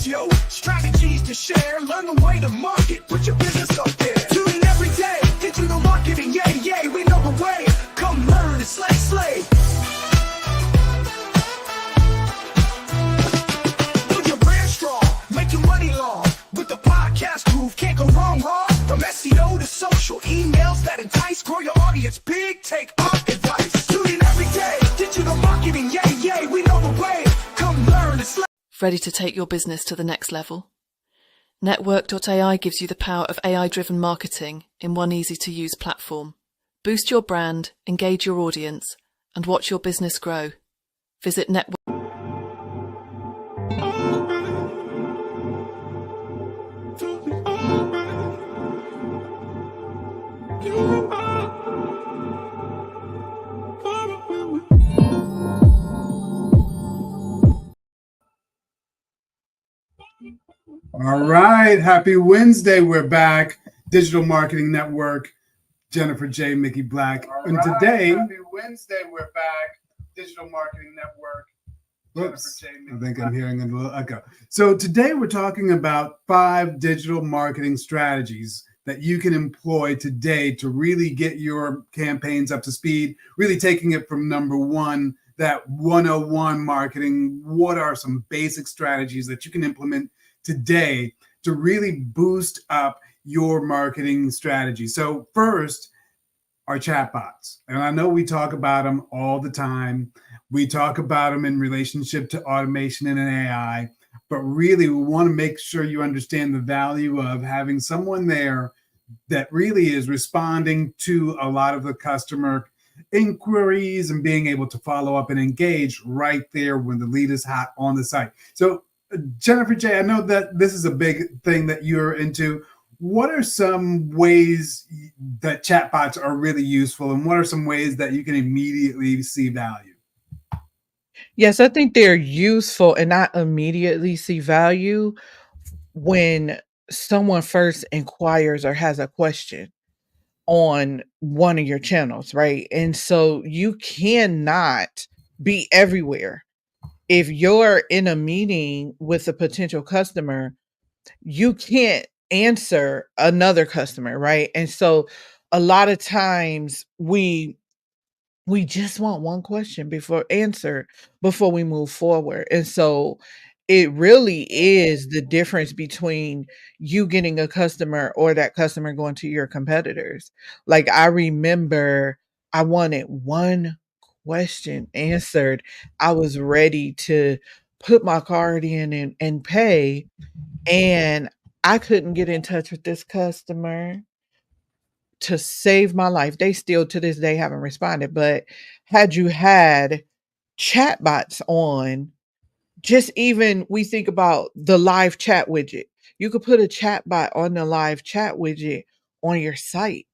yo. Strategies to share, learn the way to market, put your business up there. Tune in every day, digital marketing, yeah, we know the way. Come learn and slay. Build your brand strong, make your money long. With the podcast groove, can't go wrong. From SEO to social, emails that entice, grow your audience big, take our advice. Tune in every day, digital marketing, yeah, we know the way. Come learn and slay. Ready to take your business to the next level? NetWurk.ai gives you the power of AI-driven marketing in one easy-to-use platform. Boost your brand, engage your audience, and watch your business grow. Visit NetWurk. All right, happy Wednesday. We're back. Digital Marketing NetWurk, Jennifer J, Mickey Black. And today, happy Wednesday, we're back. Digital Marketing NetWurk. Oops, I think I'm hearing a little echo. So today we're talking about 5 digital marketing strategies that you can employ today to really get your campaigns up to speed, really taking it from number 1, that 101 marketing. What are some basic strategies that you can implement today to really boost up your marketing strategy? So first, our chatbots. And I know we talk about them all the time. We talk about them in relationship to automation and AI, but really we want to make sure you understand the value of having someone there that really is responding to a lot of the customer inquiries and being able to follow up and engage right there when the lead is hot on the site. So Jennifer J, I know that this is a big thing that you're into. What are some ways that chatbots are really useful, and what are some ways that you can immediately see value? Yes, I think they're useful and not immediately see value when someone first inquires or has a question on one of your channels, right? And so you cannot be everywhere. If you're in a meeting with a potential customer, you can't answer another customer, right? And so a lot of times we just want one question before we move forward. And so it really is the difference between you getting a customer or that customer going to your competitors. Like I remember I wanted one question answered. I was ready to put my card in and pay, and I couldn't get in touch with this customer to save my life. They still to this day haven't responded. But had you had chatbots on, just even we think about the live chat widget. You could put a chatbot on the live chat widget on your site.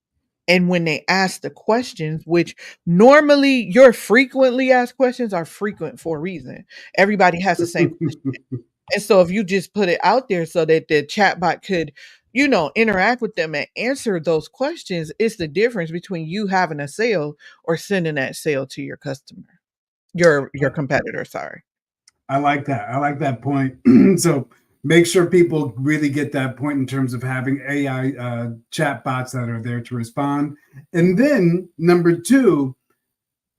And when they ask the questions, which normally your frequently asked questions are frequent for a reason. Everybody has the same question. And so if you just put it out there so that the chatbot could, interact with them and answer those questions, it's the difference between you having a sale or sending that sale to your customer, your competitor, sorry. I like that. I like that point. So make sure people really get that point in terms of having AI chatbots that are there to respond. And then number 2,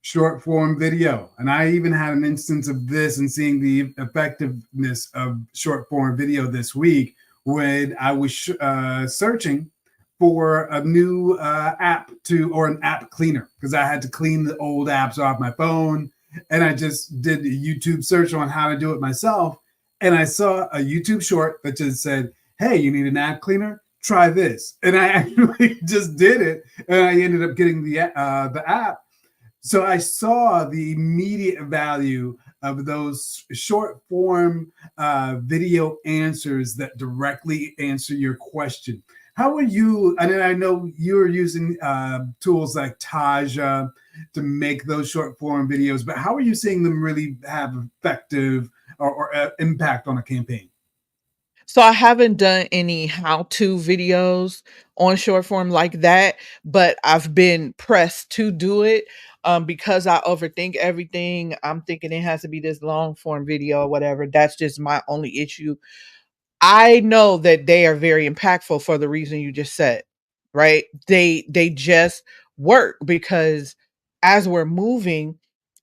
short form video. And I even had an instance of this and seeing the effectiveness of short form video this week when I was searching for a new app or an app cleaner, because I had to clean the old apps off my phone. And I just did a YouTube search on how to do it myself. And I saw a YouTube short that just said, hey, you need an app cleaner? Try this. And I actually just did it. And I ended up getting the app. So I saw the immediate value of those short form video answers that directly answer your question. How are you? And I know you're using tools like Taja to make those short form videos, but how are you seeing them really have effective or impact on a campaign? So I haven't done any how-to videos on short form like that, but I've been pressed to do it because I overthink everything. I'm thinking it has to be this long form video or whatever. That's just my only issue. I know that they are very impactful for the reason you just said, right? They just work because as we're moving,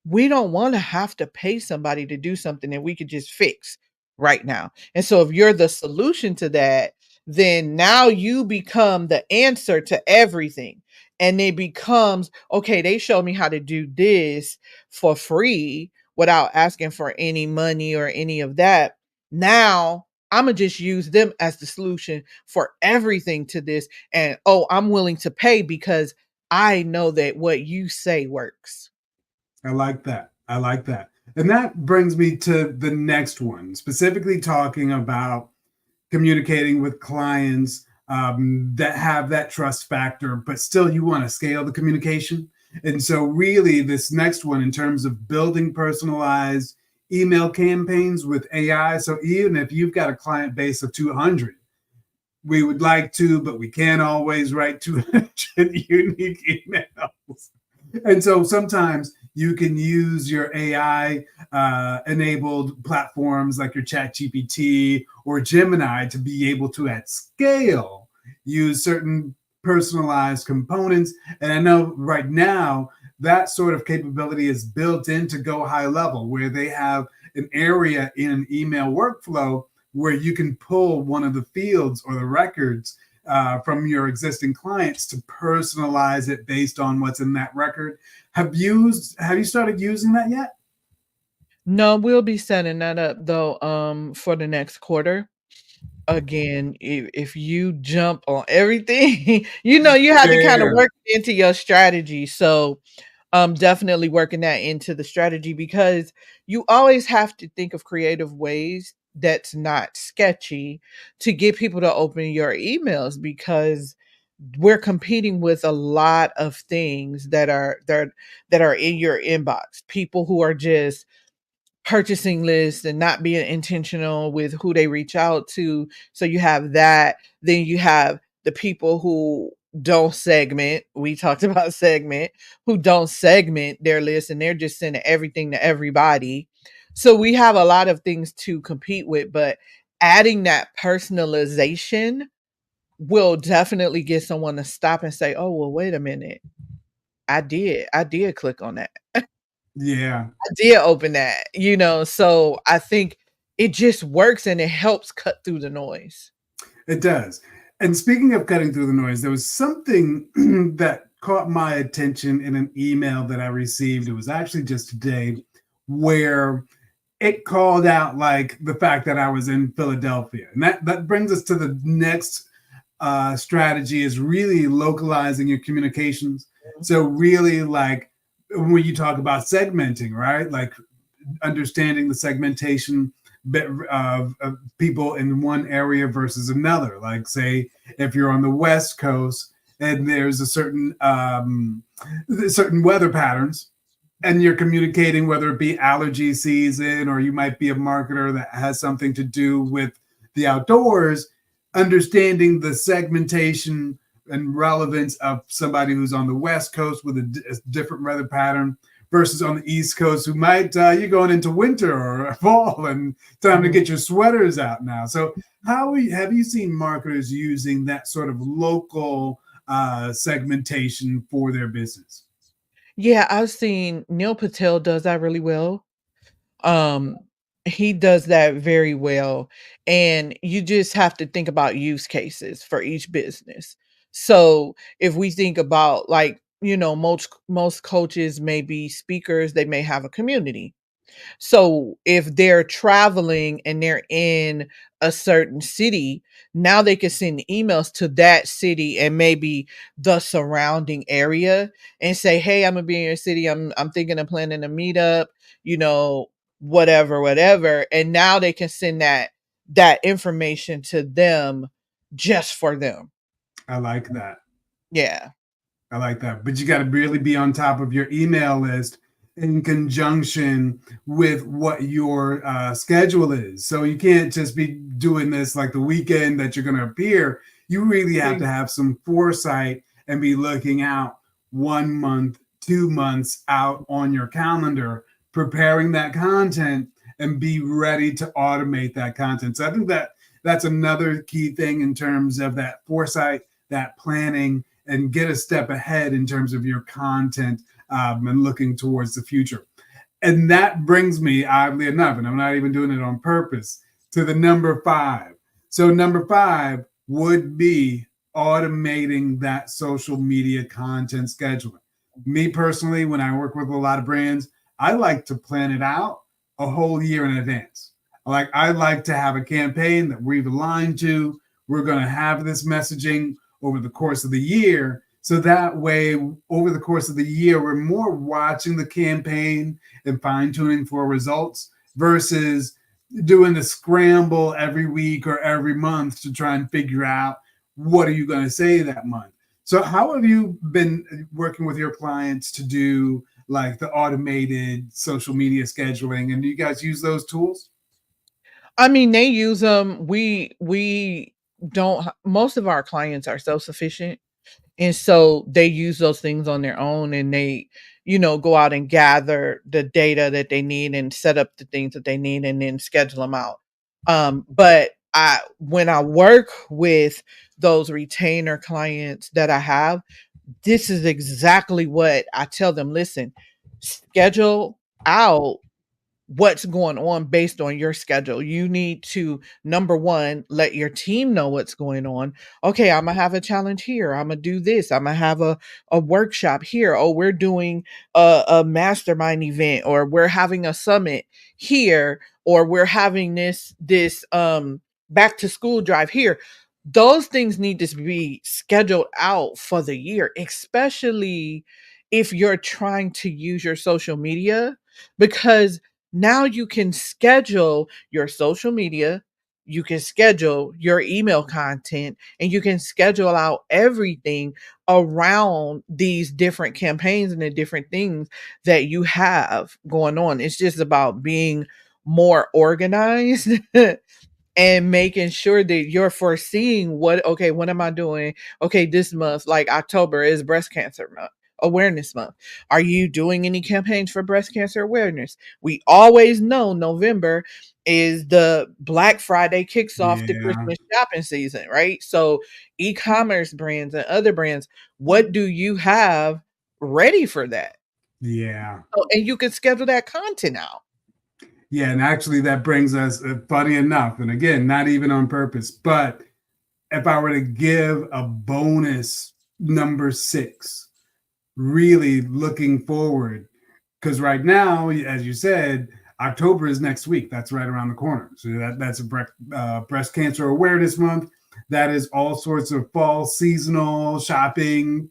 we don't want to have to pay somebody to do something that we could just fix right now. And so if you're the solution to that, then now you become the answer to everything. And it becomes, okay, they showed me how to do this for free without asking for any money or any of that. Now I'm gonna just use them as the solution for everything to this. And oh, I'm willing to pay because I know that what you say works. I like that. I like that. And that brings me to the next one, specifically talking about communicating with clients that have that trust factor, but still you want to scale the communication. And so, really, this next one in terms of building personalized email campaigns with AI. So, even if you've got a client base of 200, we would like to, but we can't always write 200 unique emails. And so sometimes you can use your AI enabled platforms like your ChatGPT or Gemini to be able to, at scale, use certain personalized components. And I know right now that sort of capability is built into Go High Level, where they have an area in an email workflow where you can pull one of the fields or the records from your existing clients to personalize it based on what's in that record. Have you started using that yet? No, we'll be setting that up though for the next quarter. Again, if you jump on everything, you have to kind of Fair. work it into your strategy. So definitely working that into the strategy because you always have to think of creative ways that's not sketchy to get people to open your emails because we're competing with a lot of things that are in your inbox. People who are just purchasing lists and not being intentional with who they reach out to. So you have that. Then you have the people who don't segment. We talked about segment, who don't segment their list and they're just sending everything to everybody. So we have a lot of things to compete with, but adding that personalization will definitely get someone to stop and say, "Oh, well, wait a minute. I did click on that. Yeah, I did open that." So I think it just works and it helps cut through the noise. it does. And speaking of cutting through the noise, there was something that caught my attention in an email that I received. It was actually just today, where it called out like the fact that I was in Philadelphia. And that brings us to the next strategy, is really localizing your communications. So really, like when you talk about segmenting, right? Like understanding the segmentation of people in one area versus another. Like say, if you're on the West Coast and there's a certain weather patterns, and you're communicating, whether it be allergy season or you might be a marketer that has something to do with the outdoors, understanding the segmentation and relevance of somebody who's on the West Coast with a different weather pattern versus on the East Coast who might, you're going into winter or fall and time to get your sweaters out now. So have you seen marketers using that sort of local segmentation for their business? Yeah, I've seen Neil Patel does that really well. Um, he does that very well, and you just have to think about use cases for each business. So, if we think about like, most coaches may be speakers, they may have a community. So if they're traveling and they're in a certain city, now they can send emails to that city and maybe the surrounding area and say, "Hey, I'm gonna be in your city. I'm thinking of planning a meetup, you know, whatever." And now they can send that information to them just for them. I like that. Yeah. I like that. But you got to really be on top of your email list in conjunction with what your schedule is. So you can't just be doing this like the weekend that you're going to appear. You really have to have some foresight and be looking out 1 month, 2 months out on your calendar, preparing that content and be ready to automate that content. So I think that that's another key thing in terms of that foresight, that planning, and get a step ahead in terms of your content and looking towards the future. And that brings me, oddly enough, and I'm not even doing it on purpose, to the number 5. So number 5 would be automating that social media content scheduling. Me personally, when I work with a lot of brands, I like to plan it out a whole year in advance. I like to have a campaign that we've aligned to. We're going to have this messaging over the course of the year. So that way, over the course of the year, we're more watching the campaign and fine tuning for results versus doing the scramble every week or every month to try and figure out what are you going to say that month. So how have you been working with your clients to do like the automated social media scheduling? And do you guys use those tools? I mean, they use them. We don't. Most of our clients are self sufficient, and so they use those things on their own, and they, go out and gather the data that they need and set up the things that they need, and then schedule them out. But when I work with those retainer clients that I have, this is exactly what I tell them. Listen, schedule out what's going on based on your schedule. You need to, number one, let your team know what's going on. Okay, I'm gonna have a challenge here. I'm gonna do this. I'm gonna have a workshop here. Oh, we're doing a mastermind event, or we're having a summit here, or we're having this back to school drive here. Those things need to be scheduled out for the year, especially if you're trying to use your social media, because now you can schedule your social media, you can schedule your email content, and you can schedule out everything around these different campaigns and the different things that you have going on. It's just about being more organized and making sure that you're foreseeing what am I doing? Okay, this month, like October, is breast cancer month, awareness month. Are you doing any campaigns for breast cancer awareness? We always know November is the Black Friday kicks off the Yeah, Christmas shopping season, right? So e-commerce brands and other brands, what do you have ready for that? yeah. Oh, and you can schedule that content out. Yeah, and actually that brings us, funny enough, and again, not even on purpose, but if I were to give a bonus number 6, really looking forward, because right now, as you said, October is next week. That's right around the corner. So that's a breast cancer awareness month. That is all sorts of fall seasonal shopping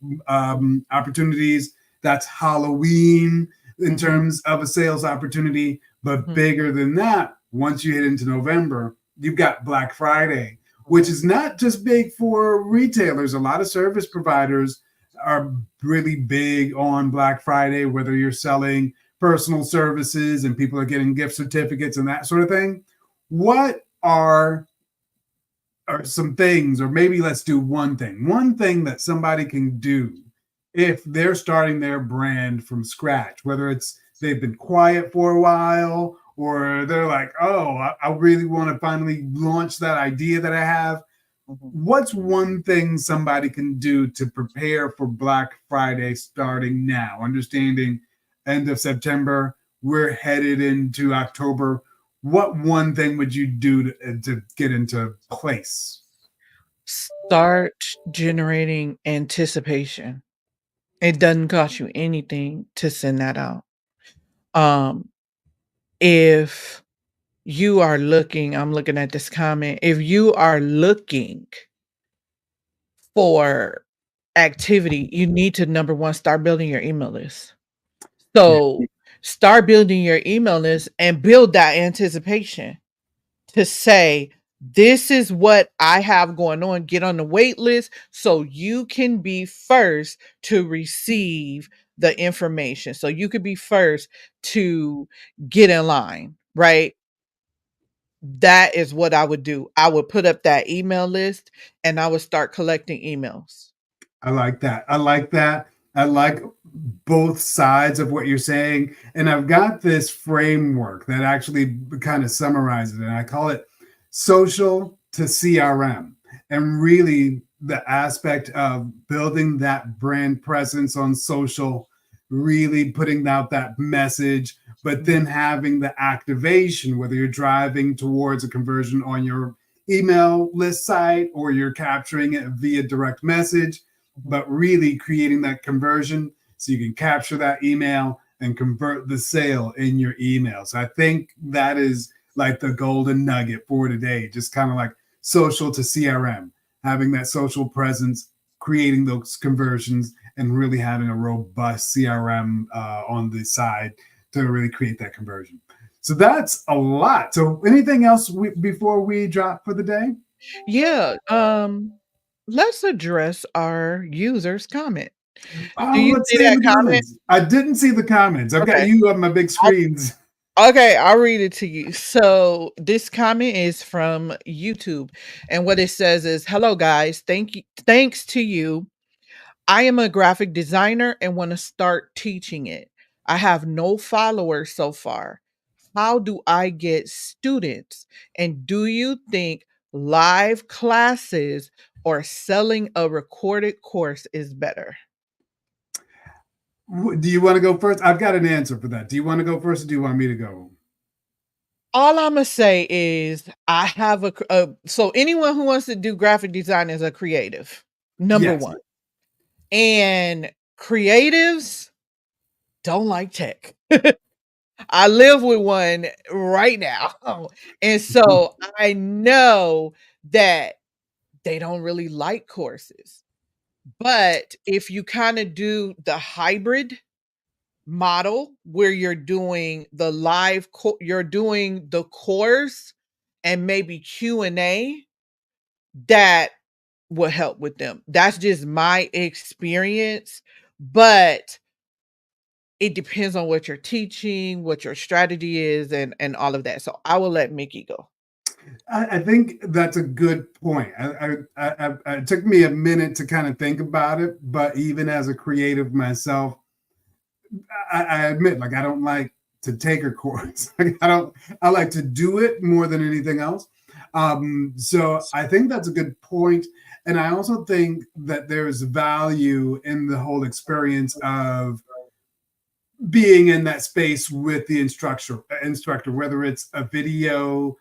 opportunities. That's Halloween in Mhm, terms of a sales opportunity. But mhm, bigger than that, once you hit into November, you've got Black Friday, which mhm, is not just big for retailers. A lot of service providers are really big on Black Friday, whether you're selling personal services and people are getting gift certificates and that sort of thing. What are some things, or maybe let's do one thing that somebody can do if they're starting their brand from scratch, whether it's they've been quiet for a while or they're like, oh, I really want to finally launch that idea that I have. mhm. What's one thing somebody can do to prepare for Black Friday starting now? Understanding end of September, we're headed into October. What one thing would you do to get into place? Start generating anticipation. It doesn't cost you anything to send that out. Um, if you are looking, I'm looking at this comment. If you are looking for activity, you need to, number one, start building your email list. Yeah, So start building your email list and build that anticipation to say, this is what I have going on. Get on the wait list so you can be first to receive the information. So you could be first to get in line, right? That is what I would do. I would put up that email list and I would start collecting emails. I like that. I like that. I like both sides of what you're saying. And I've got this framework that actually kind of summarizes it. And I call it social, to CRM, and really the aspect of building that brand presence on social, really putting out that message, but then having the activation, whether you're driving towards a conversion on your email list site or you're capturing it via direct message, but really creating that conversion so you can capture that email and convert the sale in your email. So I think that is like the golden nugget for today, just kind of like social to CRM, having that social presence, creating those conversions, and really having a robust CRM on the side to really create that conversion. So that's a lot. So anything else before we drop for the day? Yeah, let's address our user's comment. Do Oh, you let's see see in that the comment? comments. I didn't see the comments. I've got Okay. you on my big screens. Okay, I'll read it to you. So this comment is from YouTube, and what it says is, "Hello guys, thanks to you. I am a graphic designer and want to start teaching it. I have no followers so far. How do I get students? And do you think live classes or selling a recorded course is better?" Do you want to go first? I've got an answer for that. Do you want to go first, or do you want me to go? All Imma say is I have so anyone who wants to do graphic design is a creative, number Yes. 1. And creatives don't like tech. I live with one right now. And so I know that they don't really like courses. But if you kinda do the hybrid model where you're doing the course and maybe Q&A, that will help with them. That's just my experience, but it depends on what you're teaching, what your strategy is, and all of that. So I will let Mickey go. I think that's a good point. It took me a minute to kind of think about it, but even as a creative myself, I admit, like, I don't like to take a course. Like, I like to do it more than anything else. So I think that's a good point. And I also think that there's value in the whole experience of being in that space with the instructor, whether it's a video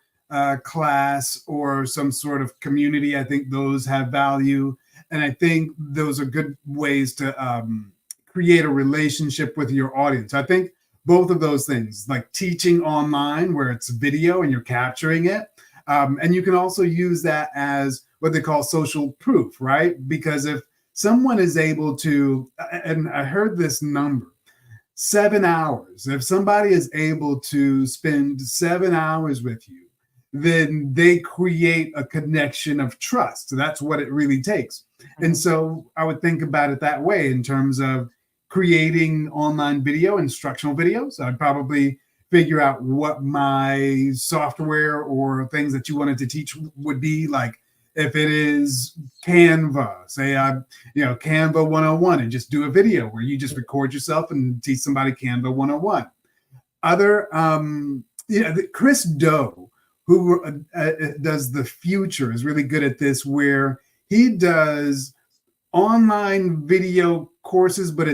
class or some sort of community. I think those have value, and I think those are good ways to create a relationship with your audience. I think both of those things, like teaching online where it's video and you're capturing it, and you can also use that as what they call social proof, right? Because if someone is able to, and I heard this number, 7 hours. If somebody is able to spend 7 hours with you, then they create a connection of trust. So that's what it really takes. And so I would think about it that way in terms of creating online video, instructional videos. I'd probably figure out what my software or things that you wanted to teach would be. Like if it is Canva, say Canva 101, and just do a video where you just record yourself and teach somebody Canva 101. Chris Do, who does The Future, is really good at this, where he does online video courses, but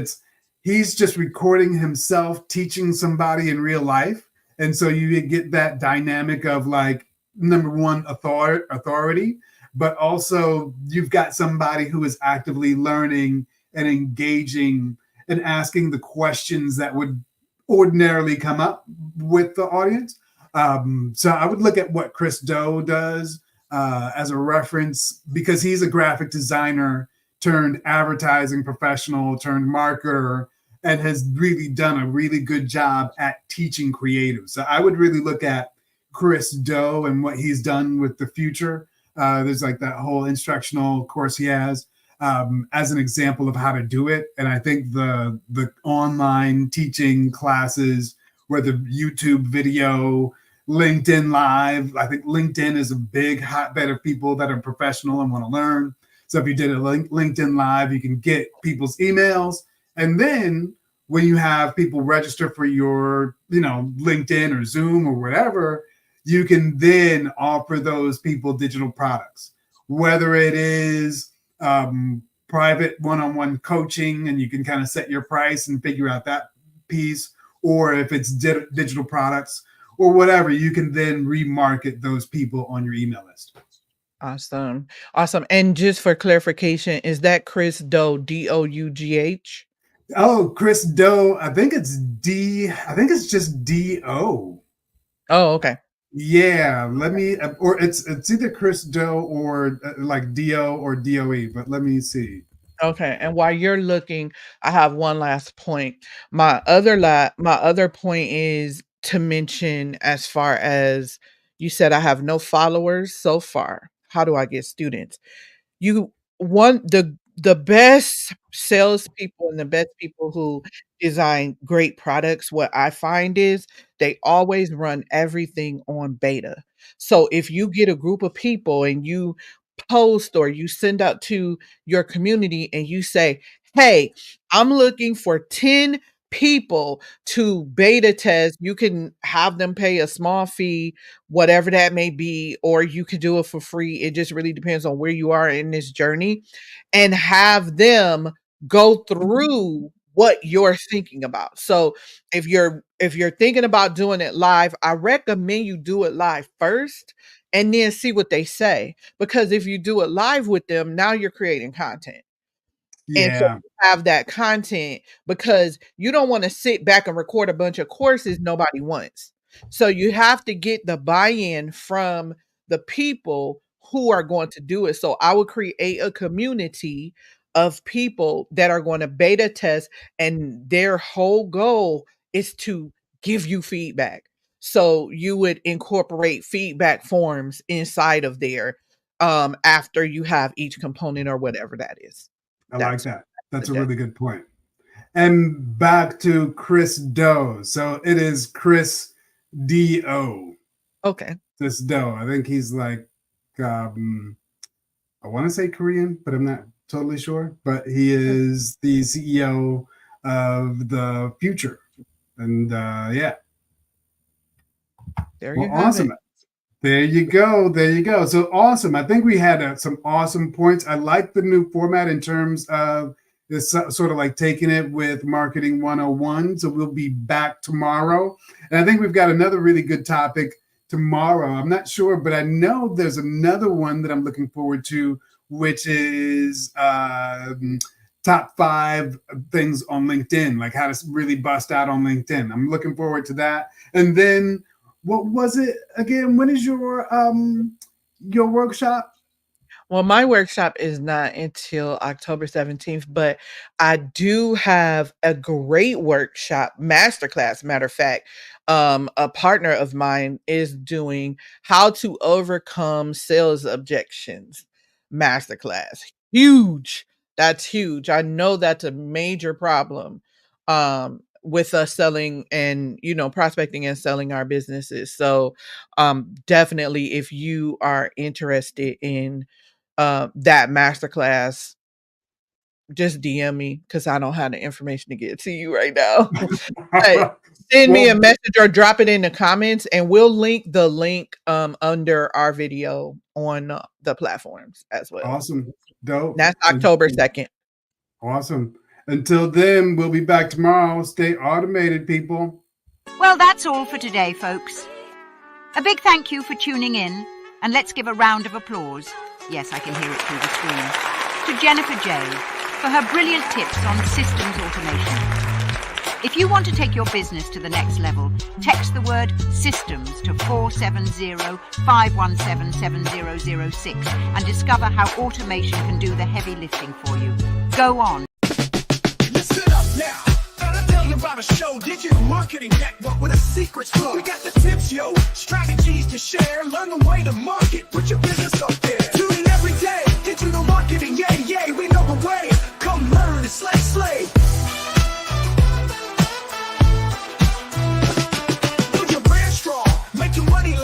he's just recording himself teaching somebody in real life. And so you get that dynamic of, like, number one, authority, but also you've got somebody who is actively learning and engaging and asking the questions that would ordinarily come up with the audience. So I would look at what Chris Do does as a reference, because he's a graphic designer turned advertising professional turned marketer, and has really done a really good job at teaching creatives. So I would really look at Chris Do and what he's done with The Future. There's like that whole instructional course he has as an example of how to do it. And I think the online teaching classes, whether YouTube video, LinkedIn Live, I think LinkedIn is a big hotbed of people that are professional and want to learn. So if you did a LinkedIn Live, you can get people's emails. And then when you have people register for your, LinkedIn or Zoom or whatever, you can then offer those people digital products, whether it is private one-on-one coaching, and you can kind of set your price and figure out that piece, or if it's digital products or whatever, you can then remarket those people on your email list. Awesome. Awesome. And just for clarification, is that Chris Dough, Dough? Oh, Chris Doe. I think it's just D-O. Oh, okay. Yeah, let me, or it's either Chris Doe or like D-O or D-O-E, but let me see. Okay. And while you're looking, I have one last point. My other point is to mention, as far as you said, I have no followers so far. How do I get students? You want the best salespeople and the best people who design great products. What I find is they always run everything on beta. So if you get a group of people and you post or you send out to your community and you say, hey, I'm looking for 10 people to beta test. You can have them pay a small fee, whatever that may be, or you could do it for free. It just really depends on where you are in this journey, and have them go through what you're thinking about. So if you're thinking about doing it live, I recommend you do it live first and then see what they say. Because if you do it live with them, now you're creating content. And so Yeah, you have that content, because you don't want to sit back and record a bunch of courses nobody wants. So you have to get the buy-in from the people who are going to do it. So I would create a community of people that are going to beta test, and their whole goal is to give you feedback. So you would incorporate feedback forms inside of there after you have each component or whatever that is. I like That's that. That's a that. really good point. And back to Chris Doe. So it is Chris D-O. Okay. This Doe. I think he's like, I want to say Korean, but I'm not totally sure. But he is the CEO of the Future. And yeah. There Well, you have awesome. it. There you go. There you go. So awesome. I think we had some awesome points. I like the new format in terms of this sort of like taking it with Marketing 101. So we'll be back tomorrow. And I think we've got another really good topic tomorrow. I'm not sure, but I know there's another one that I'm looking forward to, which is top 5 things on LinkedIn, like how to really bust out on LinkedIn. I'm looking forward to that. And then what was it again? When is your workshop? Well, my workshop is not until October 17th, but I do have a great workshop, masterclass. Matter of fact, a partner of mine is doing how to overcome sales objections masterclass. Huge. That's huge. I know that's a major problem with us selling and, prospecting and selling our businesses. So definitely, if you are interested in that masterclass, just DM me, because I don't have the information to get to you right now. But send me a Well, message or drop it in the comments, and we'll link the link under our video on the platforms as well. awesome. Dope. That's October 2nd. Awesome. Until then, we'll be back tomorrow. Stay automated, people. Well, that's all for today, folks. A big thank you for tuning in, and let's give a round of applause. Yes, I can hear it through the screen. To Jennifer J. for her brilliant tips on systems automation. If you want to take your business to the next level, text the word systems to 470-517-7006 and discover how automation can do the heavy lifting for you. Go on. Listen up now. Gotta tell you about a show, Digital Marketing NetWurk with a secret flow. We got the tips, yo, strategies to share, learn the way to market. Put your business